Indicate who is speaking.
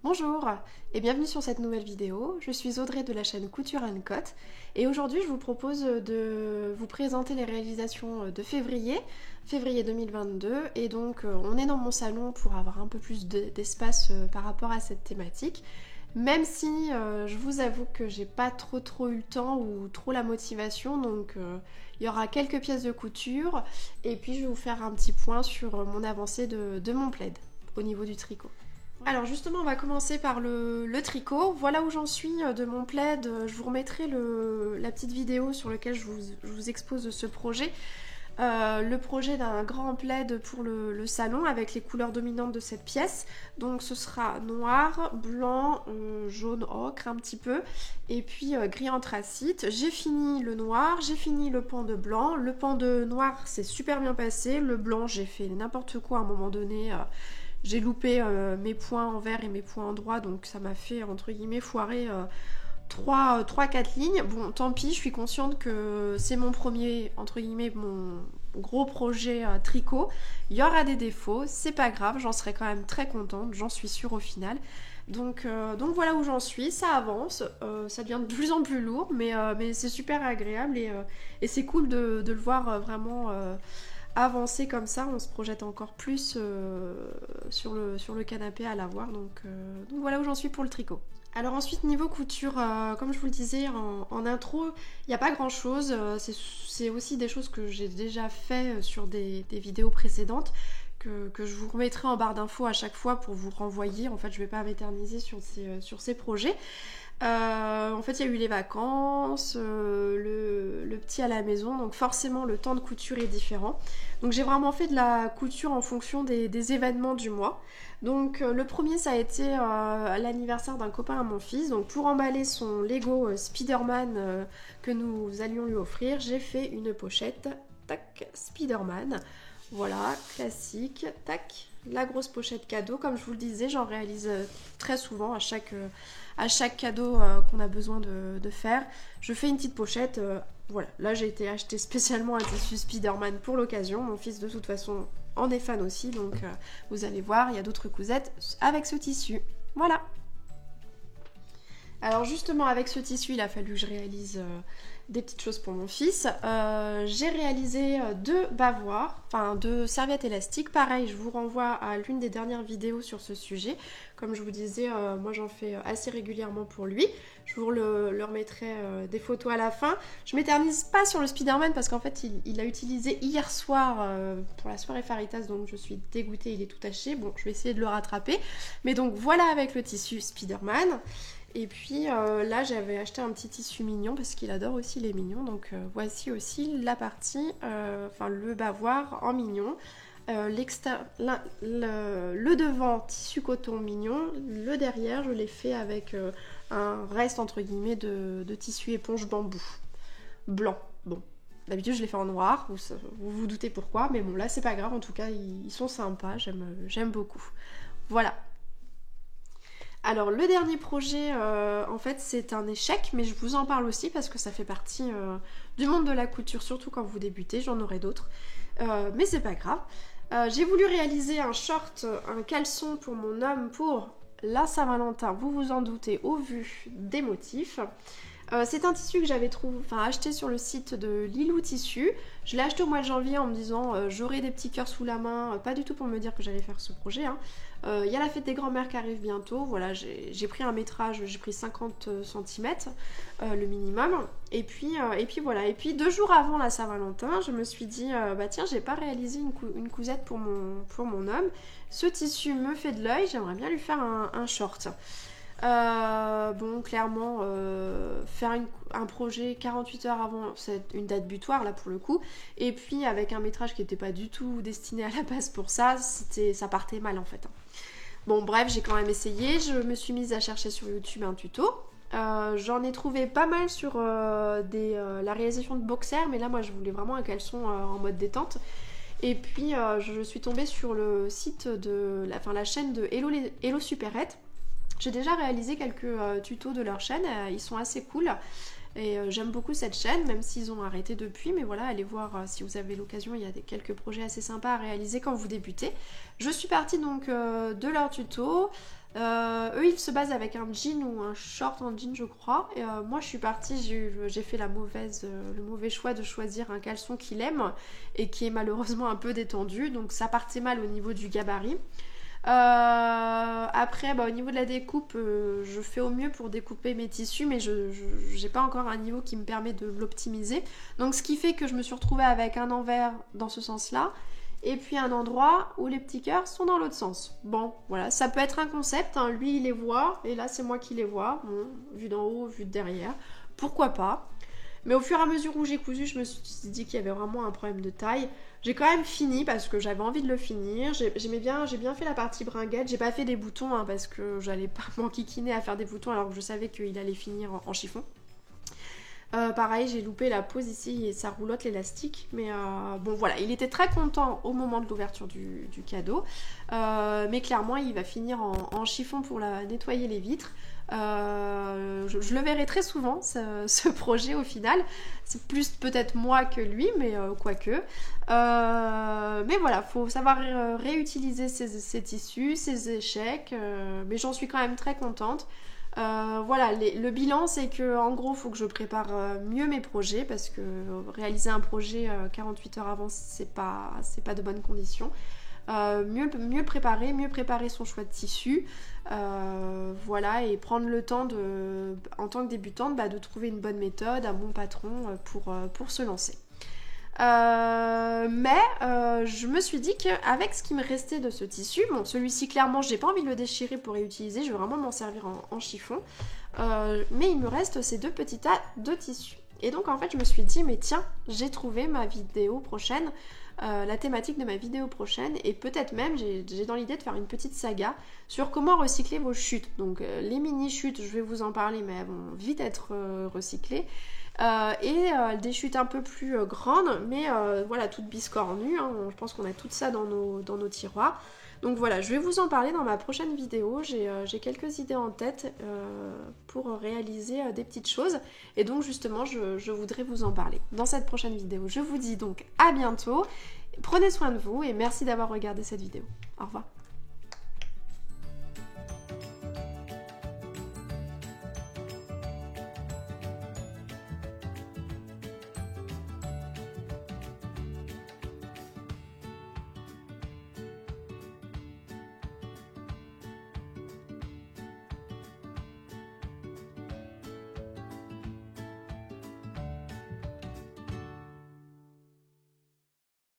Speaker 1: Bonjour et bienvenue sur cette nouvelle vidéo. Je suis Audrey de la chaîne Couture & Cotte et aujourd'hui je vous propose de vous présenter les réalisations de février 2022 et donc on est dans mon salon pour avoir un peu plus d'espace par rapport à cette thématique. Même si je vous avoue que j'ai pas trop eu le temps ou trop la motivation, donc il y aura quelques pièces de couture et puis je vais vous faire un petit point sur mon avancée de mon plaid au niveau du tricot. Alors justement on va commencer par le tricot. Voilà où j'en suis de mon plaid. Je vous remettrai la petite vidéo sur laquelle je vous expose ce projet. Le projet d'un grand plaid pour le salon avec les couleurs dominantes de cette pièce. Donc ce sera noir, blanc, jaune ocre un petit peu et puis gris anthracite. J'ai fini le noir, j'ai fini le pan de blanc. Le pan de noir c'est super bien passé. Le blanc j'ai fait n'importe quoi à un moment donné. J'ai loupé mes points en vert et mes points en droit, donc ça m'a fait entre guillemets foirer 3-4 lignes. Bon, tant pis, je suis consciente que c'est mon premier, entre guillemets, mon gros projet tricot. Il y aura des défauts, c'est pas grave, j'en serai quand même très contente, j'en suis sûre au final. Donc voilà où j'en suis, ça avance, ça devient de plus en plus lourd, mais c'est super agréable et c'est cool de le voir vraiment avancer comme ça, on se projette encore plus sur le canapé à l'avoir, donc voilà où j'en suis pour le tricot. Alors ensuite niveau couture, comme je vous le disais en intro, il n'y a pas grand chose, c'est aussi des choses que j'ai déjà fait sur des vidéos précédentes, que je vous remettrai en barre d'infos à chaque fois pour vous renvoyer. En fait je ne vais pas m'éterniser sur ces projets. En fait il y a eu les vacances, le petit à la maison, donc forcément le temps de couture est différent. Donc j'ai vraiment fait de la couture en fonction des événements du mois. Donc le premier ça a été l'anniversaire d'un copain à mon fils. Donc pour emballer son Lego Spider-Man que nous allions lui offrir, j'ai fait une pochette, tac, Spider-Man. Voilà, classique, tac, la grosse pochette cadeau. Comme je vous le disais, j'en réalise très souvent à chaque cadeau qu'on a besoin de faire. Je fais une petite pochette. Voilà, là j'ai été acheter spécialement un tissu Spider-Man pour l'occasion. Mon fils de toute façon en est fan aussi, donc vous allez voir, il y a d'autres cousettes avec ce tissu. Voilà. Alors justement avec ce tissu, il a fallu que je réalise des petites choses pour mon fils. J'ai réalisé deux bavoirs, enfin deux serviettes élastiques. Pareil, je vous renvoie à l'une des dernières vidéos sur ce sujet. Comme je vous disais, moi j'en fais assez régulièrement pour lui. Je vous le remettrai des photos à la fin. Je m'éternise pas sur le Spider-Man parce qu'en fait il l'a utilisé hier soir pour la soirée Faritas, donc je suis dégoûtée, il est tout taché. Bon, je vais essayer de le rattraper. Mais donc voilà avec le tissu Spider-Man. Et puis là j'avais acheté un petit tissu mignon parce qu'il adore aussi les mignons, donc voici aussi la partie, enfin le bavoir en mignon, le devant tissu coton mignon, le derrière je l'ai fait avec un reste entre guillemets de tissu éponge bambou blanc. Bon, d'habitude je les fais en noir, vous doutez pourquoi, mais bon là c'est pas grave, en tout cas ils sont sympas, j'aime beaucoup. Voilà. Alors le dernier projet, en fait c'est un échec, mais je vous en parle aussi parce que ça fait partie du monde de la couture, surtout quand vous débutez, j'en aurai d'autres, mais c'est pas grave. J'ai voulu réaliser un short, un caleçon pour mon homme pour la Saint-Valentin, vous vous en doutez au vu des motifs. C'est un tissu que j'avais acheté sur le site de Lilou Tissu. Je l'ai acheté au mois de janvier en me disant j'aurai des petits cœurs sous la main, pas du tout pour me dire que j'allais faire ce projet. Il y a la fête des grands-mères qui arrive bientôt, voilà, j'ai pris un métrage, j'ai pris 50 cm, le minimum, et puis voilà. Et puis 2 jours avant la Saint-Valentin, je me suis dit, bah tiens, j'ai pas réalisé une cousette pour mon homme, ce tissu me fait de l'œil, j'aimerais bien lui faire un short. Bon, clairement, faire un projet 48 heures avant, c'est une date butoir là pour le coup, et puis avec un métrage qui n'était pas du tout destiné à la base pour ça, ça partait mal en fait. Bon bref, j'ai quand même essayé, je me suis mise à chercher sur YouTube un tuto. J'en ai trouvé pas mal sur la réalisation de boxers, mais là moi je voulais vraiment un caleçon en mode détente. Et puis je suis tombée sur le site de la chaîne de Hello Superette. J'ai déjà réalisé quelques tutos de leur chaîne, ils sont assez cool. Et j'aime beaucoup cette chaîne, même s'ils ont arrêté depuis, mais voilà, allez voir si vous avez l'occasion, il y a quelques projets assez sympas à réaliser quand vous débutez. Je suis partie donc de leur tuto, Eux ils se basent avec un jean ou un short en jean je crois. Et, moi je suis partie, j'ai fait le mauvais choix de choisir un caleçon qu'il aime et qui est malheureusement un peu détendu, donc ça partait mal au niveau du gabarit. Après au niveau de la découpe, je fais au mieux pour découper mes tissus, mais je j'ai pas encore un niveau qui me permet de l'optimiser, donc ce qui fait que je me suis retrouvée avec un envers dans ce sens là et puis un endroit où les petits cœurs sont dans l'autre sens. Bon, voilà, ça peut être un concept, hein. Lui il les voit, et là c'est moi qui les vois, bon, vu d'en haut, vu de derrière, pourquoi pas. Mais au fur et à mesure où j'ai cousu, je me suis dit qu'il y avait vraiment un problème de taille. J'ai quand même fini parce que j'avais envie de le finir. J'ai bien fait la partie bringuette. J'ai pas fait des boutons hein, parce que j'allais pas m'enquiquiner à faire des boutons alors que je savais qu'il allait finir en chiffon. Pareil, j'ai loupé la pose ici et ça roulotte l'élastique. Mais bon, voilà, il était très content au moment de l'ouverture du cadeau. Mais clairement, il va finir en chiffon pour nettoyer les vitres. Je le verrai très souvent, ce projet au final. C'est plus peut-être moi que lui, mais quoique. Mais voilà, faut savoir réutiliser ces tissus, ces échecs. Mais j'en suis quand même très contente. Voilà, le bilan c'est que en gros il faut que je prépare mieux mes projets parce que réaliser un projet 48 heures avant c'est pas de bonnes conditions. Mieux préparer son choix de tissu, voilà, et prendre le temps en tant que débutante de trouver une bonne méthode, un bon patron pour se lancer. Mais je me suis dit qu'avec ce qui me restait de ce tissu, bon celui-ci clairement j'ai pas envie de le déchirer pour réutiliser, je vais vraiment m'en servir en chiffon, mais il me reste ces deux petits tas de tissus. Et donc en fait je me suis dit mais tiens, j'ai trouvé ma vidéo prochaine, la thématique de ma vidéo prochaine, et peut-être même j'ai dans l'idée de faire une petite saga sur comment recycler vos chutes. Donc les mini chutes je vais vous en parler mais elles vont vite être recyclées. Et des chutes un peu plus grandes, mais voilà, toutes biscornues, hein. Je pense qu'on a tout ça dans nos tiroirs. Donc voilà, je vais vous en parler dans ma prochaine vidéo. J'ai quelques idées en tête pour réaliser des petites choses. Et donc justement, je voudrais vous en parler dans cette prochaine vidéo. Je vous dis donc à bientôt. Prenez soin de vous et merci d'avoir regardé cette vidéo. Au revoir.